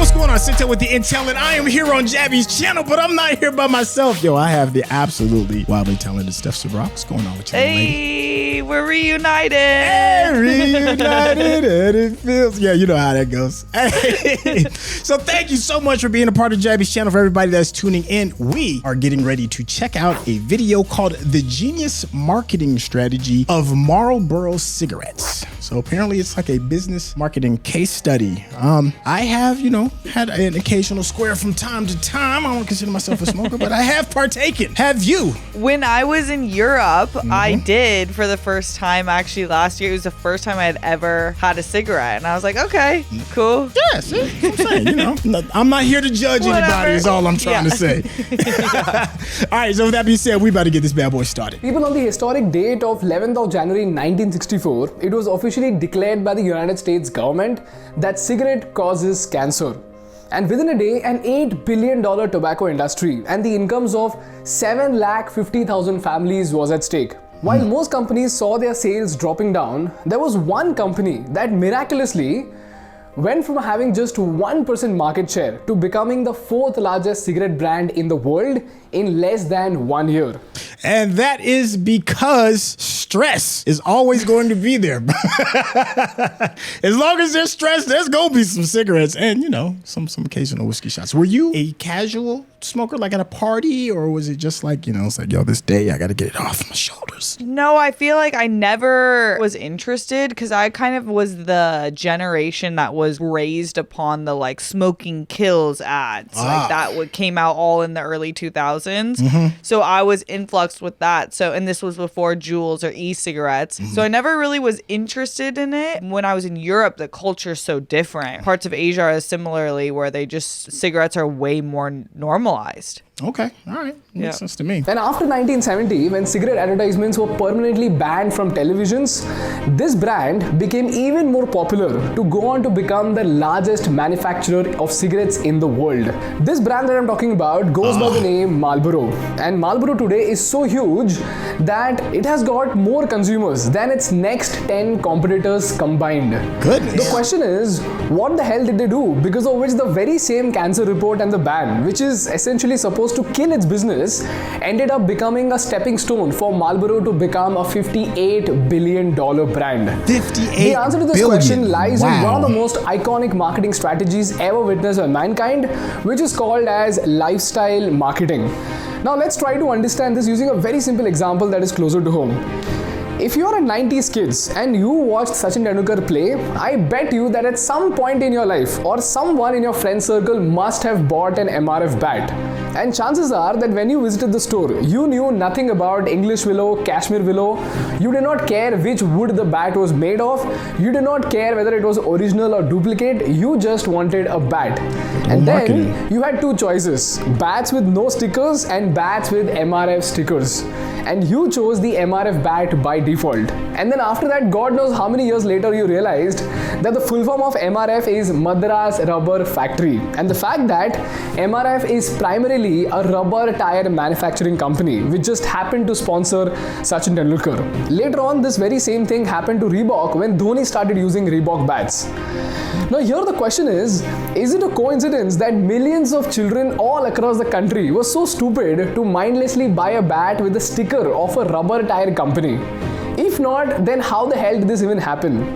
what's going on? SYNTELL with the Intel, and I am here on Jaby's channel, but I'm not here by myself. Yo, I have the absolutely wildly talented STEPH. What's going on with you, lady? Hey, we're reunited. Hey, reunited, and it feels, yeah, you know how that goes. Hey. So thank you so much for being a part of Jaby's channel. For everybody that's tuning in, we are getting ready to check out a video called The Genius Marketing Strategy of Marlboro Cigarettes. So apparently it's like a business marketing case study. I have, had an occasional square from time to time. I don't consider myself a smoker, but I have partaken. Have you? When I was in Europe, I did for the first time actually last year. It was the first time I had ever had a cigarette. And I was like, okay, cool. Yeah, see, that's what I'm saying, I'm not here to judge anybody is all I'm trying to say. All right, so with that being said, we about to get this bad boy started. People, on the historic date of 11th of January 1964, it was officially declared by the United States government that cigarette causes cancer. And within a day, an $8 billion tobacco industry and the incomes of 750,000 families was at stake. While most companies saw their sales dropping down, there was one company that miraculously went from having just 1% market share to becoming the 4th largest cigarette brand in the world in less than 1 year. And that is because stress is always going to be there. As long as there's stress, there's going to be some cigarettes and, some occasional whiskey shots. Were you a casual smoker, like at a party, or was it just like, it's like, yo, this day I got to get it off my shoulders? No, I feel like I never was interested because I kind of was the generation that was raised upon the like smoking kills ads. Like that came out all in the early 2000s. So I was influxed with that. So, and this was before Juuls or e-cigarettes. So I never really was interested in it. When I was in Europe, the culture is so different. Parts of Asia are similarly where cigarettes are way more normalized. Okay, all right. Makes sense to me. And after 1970, when cigarette advertisements were permanently banned from televisions, this brand became even more popular to go on to become the largest manufacturer of cigarettes in the world. This brand that I'm talking about goes by the name Marlboro. And Marlboro today is so huge that it has got more consumers than its next 10 competitors combined. Goodness. The question is, what the hell did they do? Because of which the very same cancer report and the ban, which is essentially supposed to kill its business, ended up becoming a stepping stone for Marlboro to become a $58 billion brand. 58 The answer to this billion. question lies in one of the most iconic marketing strategies ever witnessed by mankind, which is called as lifestyle marketing. Now let's try to understand this using a very simple example that is closer to home. If you're a 90s kids and you watched Sachin Tendulkar play, I bet you that at some point in your life or someone in your friend circle must have bought an MRF bat. And chances are that when you visited the store, you knew nothing about English willow, Kashmir willow. You did not care which wood the bat was made of. You did not care whether it was original or duplicate. You just wanted a bat. And then you had two choices: bats with no stickers and bats with MRF stickers. And you chose the MRF bat by default. And then after that, God knows how many years later you realized that the full form of MRF is Madras Rubber Factory. And the fact that MRF is primarily a rubber tire manufacturing company which just happened to sponsor Sachin Tendulkar. Later on, this very same thing happened to Reebok when Dhoni started using Reebok bats. Now here the question is it a coincidence that millions of children all across the country were so stupid to mindlessly buy a bat with a sticker of a rubber tire company? If not, then how the hell did this even happen?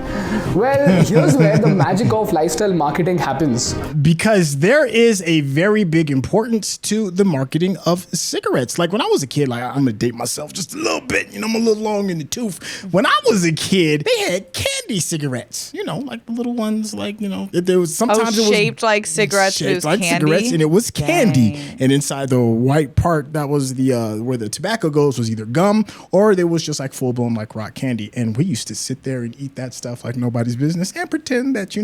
Well, here's where the magic of lifestyle marketing happens. Because there is a very big importance to the marketing of cigarettes. Like when I was a kid, like I'm gonna date myself just a little bit, I'm a little long in the tooth. When I was a kid, they had candy cigarettes, like the little ones, like, there was sometimes it was shaped like cigarettes, shaped it was like candy. cigarettes, and it was candy. And inside the white part, that was the where the tobacco goes, was either gum or there was just like full blown like rock candy. And we used to sit there and eat that stuff like nobody's business and pretend that,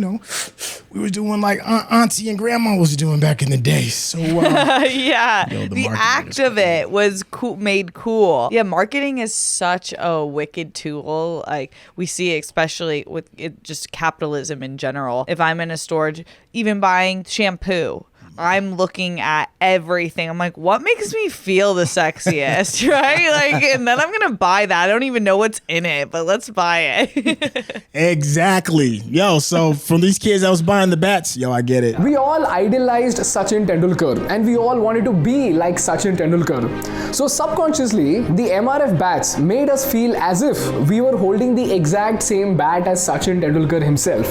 we were doing like auntie and grandma was doing back in the day. So yeah, the act of it was made cool. Yeah, marketing is such a wicked tool. Like we see it especially with just capitalism in general. If I'm in a store, even buying shampoo, I'm looking at everything. I'm like, what makes me feel the sexiest, right? Like, and then I'm going to buy that. I don't even know what's in it, but let's buy it. Exactly. Yo, so from these kids that was buying the bats, yo, I get it. We all idolized Sachin Tendulkar and we all wanted to be like Sachin Tendulkar. So subconsciously, the MRF bats made us feel as if we were holding the exact same bat as Sachin Tendulkar himself.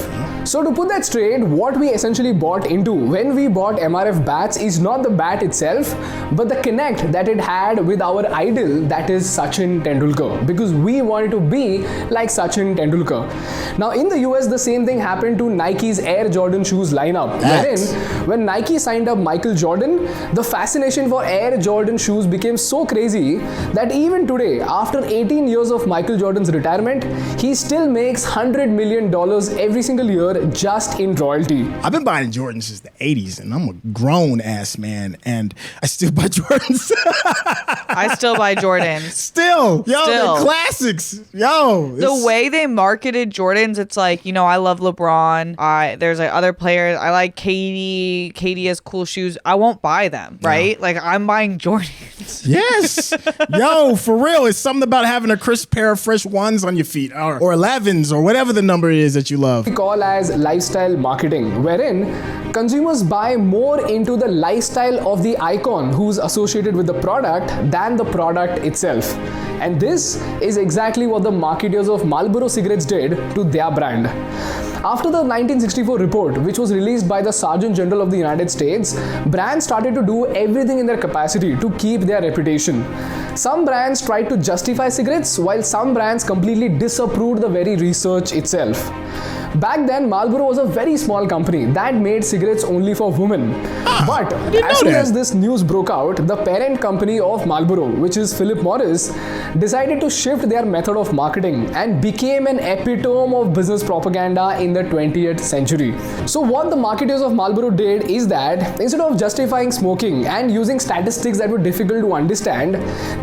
So to put that straight, what we essentially bought into when we bought MRF bats is not the bat itself, but the connect that it had with our idol, that is Sachin Tendulkar, because we wanted to be like Sachin Tendulkar. Now in the US, the same thing happened to Nike's Air Jordan shoes lineup, wherein when Nike signed up Michael Jordan, the fascination for Air Jordan shoes became so crazy that even today, after 18 years of Michael Jordan's retirement, he still makes $100 million every single year just in royalty. I've been buying Jordans since the 80s, and I'm a grown ass man, and I still buy Jordans. I still buy Jordans. Still. They're classics. The way they marketed Jordans, it's like, I love LeBron. There's like other players. I like KD. KD has cool shoes. I won't buy them, right? Like, I'm buying Jordans. Yes. For real. It's something about having a crisp pair of fresh ones on your feet, or 11s, or whatever the number is that you love. We call as lifestyle marketing, wherein consumers buy more into the lifestyle of the icon who's associated with the product than the product itself. And this is exactly what the marketers of Marlboro cigarettes did to their brand. After the 1964 report, which was released by the Surgeon General of the United States, brands started to do everything in their capacity to keep their reputation. Some brands tried to justify cigarettes, while some brands completely disapproved the very research itself. Back then, Marlboro was a very small company that made cigarettes only for women. But as soon as this news broke out, the parent company of Marlboro, which is Philip Morris, decided to shift their method of marketing and became an epitome of business propaganda in the 20th century. So what the marketers of Marlboro did is that instead of justifying smoking and using statistics that were difficult to understand,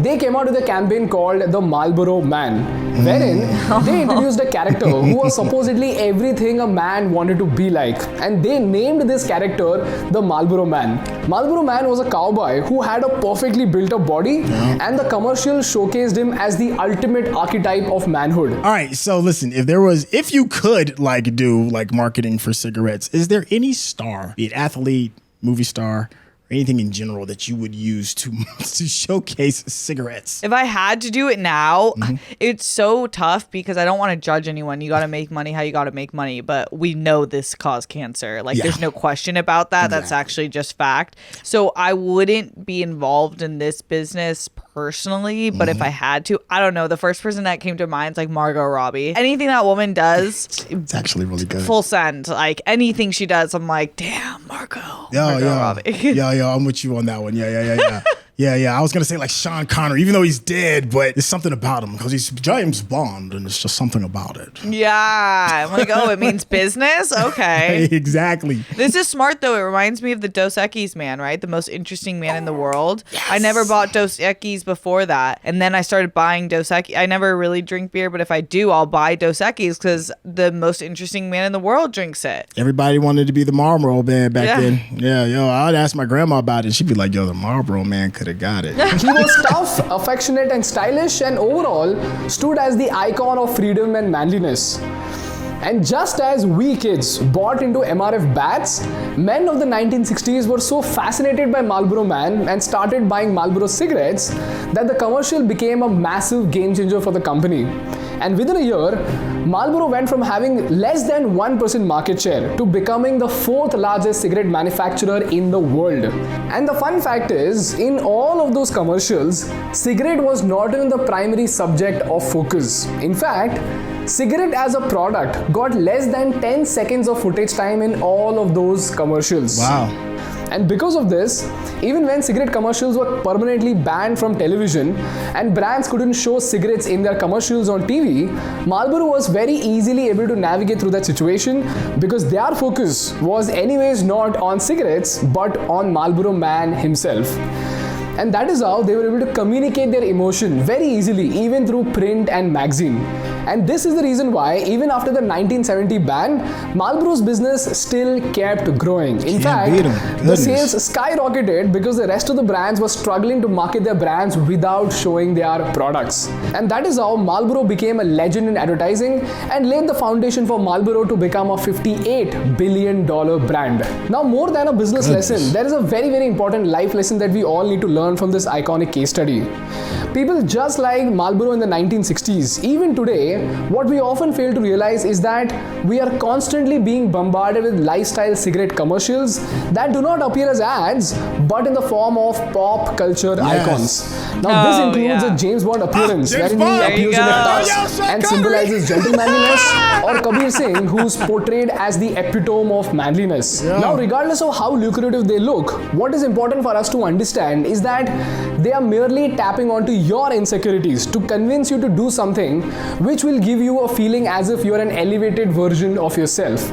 they came out with a campaign called the Marlboro Man, wherein they introduced a character who was supposedly everything a man wanted to be like, and they named this character the Marlboro Man. Marlboro Man was a cowboy who had a perfectly built up body, and the commercial showcased him as the ultimate archetype of manhood. All right, so listen, if you could do marketing for cigarettes, is there any star, be it athlete, movie star, anything in general that you would use to showcase cigarettes? If I had to do it now, it's so tough because I don't want to judge anyone. You got to make money how you got to make money, but we know this causes cancer. There's no question about that. Exactly. That's actually just fact. So I wouldn't be involved in this business personally, but if I had to, I don't know. The first person that came to mind is Margot Robbie. Anything that woman does, it's actually really good. Full send. Anything she does, I'm like, damn, Margot Robbie. I'm with you on that one. Yeah. I was going to say Sean Connery, even though he's dead, but there's something about him because he's James Bond and it's just something about it. Yeah. I'm like, it means business? Okay. Exactly. This is smart, though. It reminds me of the Dos Equis man, right? The most interesting man in the world. Yes. I never bought Dos Equis before that. And then I started buying Dos Equis. I never really drink beer, but if I do, I'll buy Dos Equis because the most interesting man in the world drinks it. Everybody wanted to be the Marlboro Man back then. Yeah, I'd ask my grandma about it and she'd be like, the Marlboro Man could have got it. He was tough, affectionate and stylish, and overall stood as the icon of freedom and manliness. And just as we kids bought into MRF bats, men of the 1960s were so fascinated by Marlboro Man and started buying Marlboro cigarettes that the commercial became a massive game changer for the company. And within a year, Marlboro went from having less than 1% market share to becoming the 4th largest cigarette manufacturer in the world. And the fun fact is, in all of those commercials, cigarette was not even the primary subject of focus. In fact, cigarette as a product got less than 10 seconds of footage time in all of those commercials. Wow. And because of this, even when cigarette commercials were permanently banned from television and brands couldn't show cigarettes in their commercials on TV, Marlboro was very easily able to navigate through that situation because their focus was anyways not on cigarettes but on Marlboro Man himself. And that is how they were able to communicate their emotion very easily, even through print and magazine. And this is the reason why, even after the 1970 ban, Marlboro's business still kept growing. In fact, the sales skyrocketed because the rest of the brands were struggling to market their brands without showing their products. And that is how Marlboro became a legend in advertising and laid the foundation for Marlboro to become a $58 billion brand. Now, more than a business lesson, there is a very, very important life lesson that we all need to learn from this iconic case study. People just like Marlboro in the 1960s, even today, what we often fail to realize is that we are constantly being bombarded with lifestyle cigarette commercials that do not appear as ads, but in the form of pop culture icons. Now, this includes a James Bond appearance, wherein he appears in a tux and symbolizes gentlemanliness, or Kabir Singh, who's portrayed as the epitome of manliness. Now, regardless of how lucrative they look, what is important for us to understand is that they are merely tapping onto your insecurities to convince you to do something which will give you a feeling as if you're an elevated version of yourself.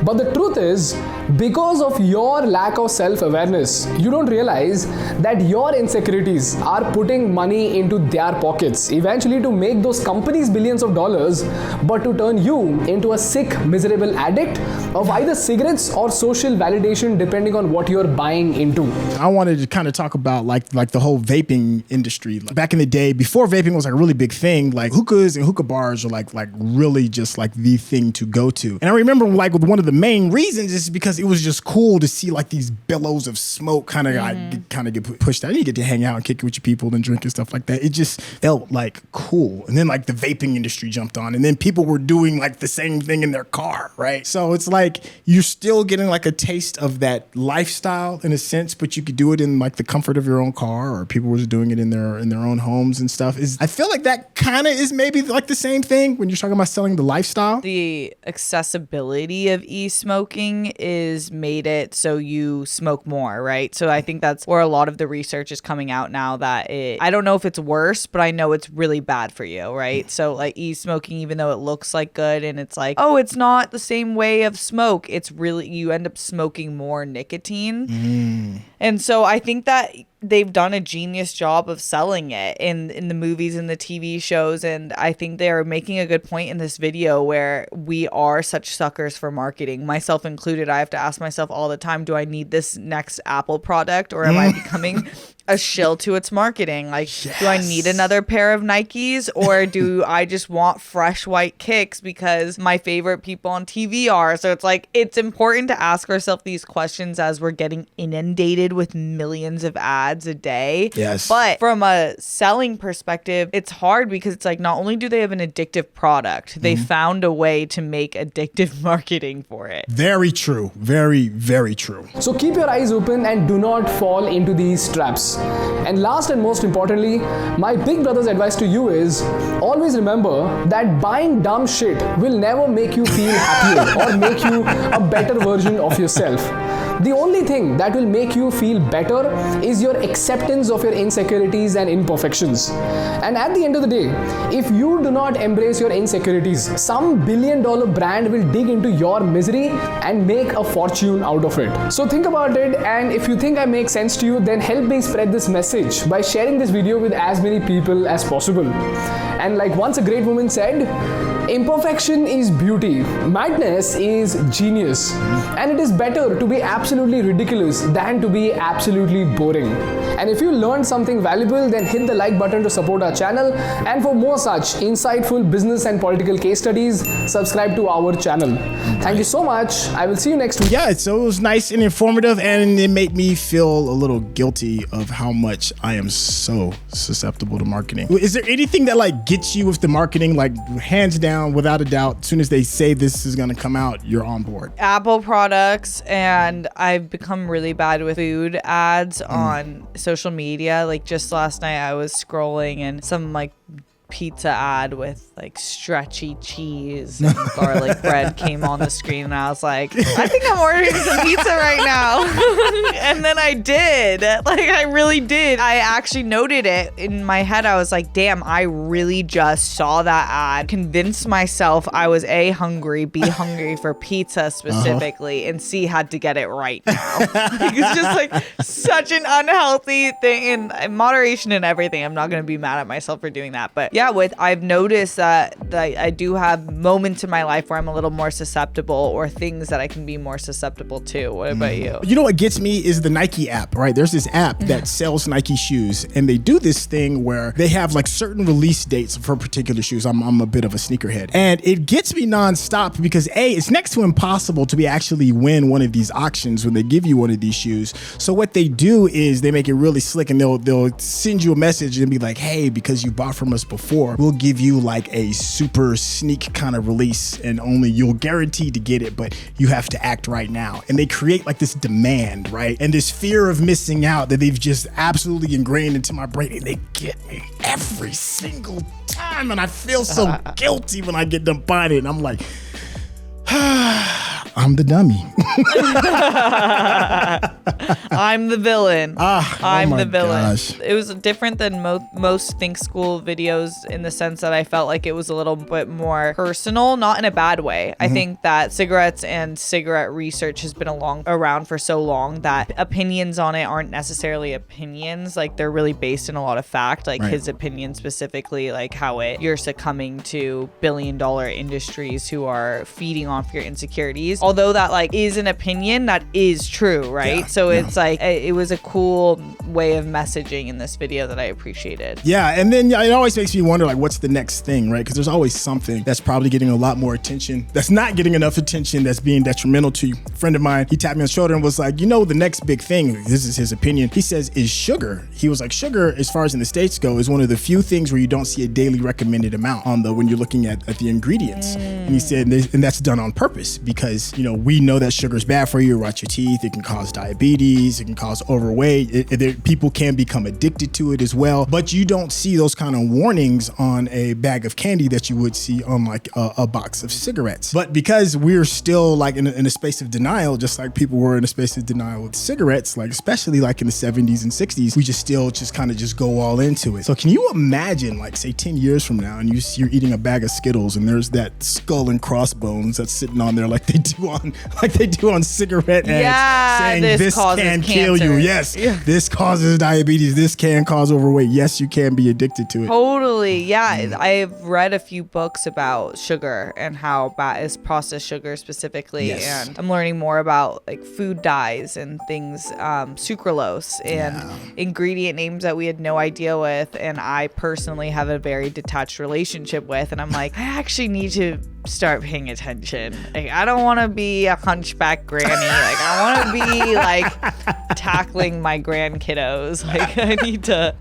But the truth is, because of your lack of self-awareness, you don't realize that your insecurities are putting money into their pockets, eventually to make those companies billions of dollars, but to turn you into a sick, miserable addict of either cigarettes or social validation, depending on what you're buying into. I wanted to kind of talk about like the whole vaping industry. Like back in the day, before vaping was like a really big thing, like hookahs and hookah bars are like really just like the thing to go to. And I remember like with one of the main reasons is because it was just cool to see like these billows of smoke kind of get pushed out. You get to hang out and kick it with your people and drink and stuff like that. It just felt like cool. And then like the vaping industry jumped on, and then people were doing like the same thing in their car, right? So it's like you're still getting like a taste of that lifestyle in a sense, but you could do it in like the comfort of your own car, or people were doing it in their own homes and stuff. I feel like that kind of is maybe like the same thing when you're talking about selling the lifestyle. The accessibility of e-smoking is made it so you smoke more, right? So I think that's where a lot of the research is coming out now, that I don't know if it's worse, but I know it's really bad for you, right? So like e-smoking, even though it looks like good and it's like, oh, it's not the same way of smoke, it's really, you end up smoking more nicotine. And so I think that they've done a genius job of selling it in the movies and the TV shows. And I think they're making a good point in this video where we are such suckers for marketing, myself included. I have to ask myself all the time, do I need this next Apple product, or am I becoming a shill to its marketing? Like, do I need another pair of Nikes, or do I just want fresh white kicks because my favorite people on TV are? So it's like, it's important to ask ourselves these questions as we're getting inundated with millions of ads a day. Yes. But from a selling perspective, it's hard because it's like, not only do they have an addictive product, they found a way to make addictive marketing for it. Very true. Very, very true. So keep your eyes open and do not fall into these traps. And last and most importantly, my big brother's advice to you is always remember that buying dumb shit will never make you feel happier or make you a better version of yourself. The only thing that will make you feel better is your acceptance of your insecurities and imperfections. And at the end of the day, if you do not embrace your insecurities, some billion-dollar brand will dig into your misery and make a fortune out of it. So think about it, and if you think I make sense to you, then help me spread this message by sharing this video with as many people as possible. And like once a great woman said, imperfection is beauty, madness is genius, and it is better to be absolutely ridiculous than to be absolutely boring. And if you learned something valuable, then hit the like button to support our channel, and for more such insightful business and political case studies, subscribe to our channel. Thank you so much. I will see you next week. Yeah, so it was nice and informative, and it made me feel a little guilty of how much I am so susceptible to marketing. Is there anything that like gets you with the marketing, like hands down, without a doubt, as soon as they say this is gonna come out, you're on board? Apple products, and I've become really bad with food ads on social media. Like just last night I was scrolling and some like pizza ad with like stretchy cheese and garlic bread came on the screen, and I was like, I think I'm ordering some pizza right now. And then I did. Like, I really did. I actually noted it in my head. I was like, damn, I really just saw that ad, convinced myself I was A, hungry, B, hungry for pizza specifically, and C, had to get it right now. Like, it's just like such an unhealthy thing, and moderation and everything. I'm not going to be mad at myself for doing that. But yeah, I've noticed that I do have moments in my life where I'm a little more susceptible, or things that I can be more susceptible to. What about you? You know what gets me is the Nike app, right? There's this app that sells Nike shoes, and they do this thing where they have like certain release dates for particular shoes. I'm a bit of a sneakerhead, and it gets me nonstop because A, it's next to impossible to actually win one of these auctions when they give you one of these shoes. So what they do is they make it really slick, and they'll send you a message and be like, hey, because you bought from us before, we'll give you like a super sneak kind of release, and only you'll guarantee to get it, but you have to act right now. And they create like this demand, right? And this fear of missing out that they've just absolutely ingrained into my brain, and they get me every single time. And I feel so guilty when I get done buying it. And I'm like, I'm the dummy. I'm the villain. I'm the villain. Gosh. It was different than most Think School videos in the sense that I felt like it was a little bit more personal, not in a bad way. I think that cigarettes and cigarette research has been around for so long that opinions on it aren't necessarily opinions. Like, they're really based in a lot of fact. Like, his opinion specifically, like how you're succumbing to billion-dollar industries who are feeding off your insecurities. Although that like is an opinion, that is true, right? Yeah, so it's like, it was a cool way of messaging in this video that I appreciated. Yeah, and then it always makes me wonder, like, what's the next thing, right? Because there's always something that's probably getting a lot more attention, that's not getting enough attention, that's being detrimental to you. A friend of mine, he tapped me on the shoulder and was like, you know, the next big thing, this is his opinion, he says, is sugar. He was like, sugar, as far as in the States go, is one of the few things where you don't see a daily recommended amount on when you're looking at the ingredients. And he said, and that's done on purpose because, you know, we know that sugar is bad for you, it rots your teeth, it can cause diabetes, it can cause overweight, people can become addicted to it as well, but you don't see those kind of warnings on a bag of candy that you would see on like a box of cigarettes. But because we're still like in a space of denial, just like people were in a space of denial with cigarettes, like especially like in the 70s and 60s, we just kind of go all into it. So can you imagine, like, say 10 years from now, and you're eating a bag of Skittles and there's that skull and crossbones that's sitting on there like they do on cigarette ads, saying this can kill you. Yes, this causes diabetes, this can cause overweight. Yes, you can be addicted to it. Totally. Yeah, I've read a few books about sugar and how bad is processed sugar specifically, and I'm learning more about like food dyes and things, sucralose and ingredient names that we had no idea with, and I personally have a very detached relationship with, and I'm like, I actually need to start paying attention. Like, I don't want to be a hunchback granny. Like, I want to be like tackling my grandkiddos. Like, I need to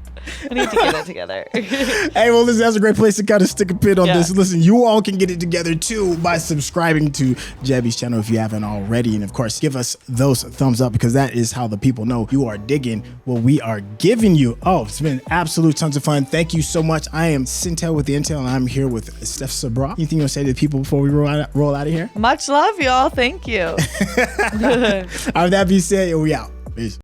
get it together. Hey, well, listen, that's a great place to kind of stick a pin on this. Listen, you all can get it together too by subscribing to Jaby's channel if you haven't already. And of course, give us those thumbs up because that is how the people know you are digging what we are giving you. Oh, it's been absolute tons of fun. Thank you so much. I am SYNTELL with the Intel, and I'm here with STEPH SABRAW. Anything you want to say to the people before we roll out of here? Much love, y'all. Thank you. All right, that being said, we out. Peace.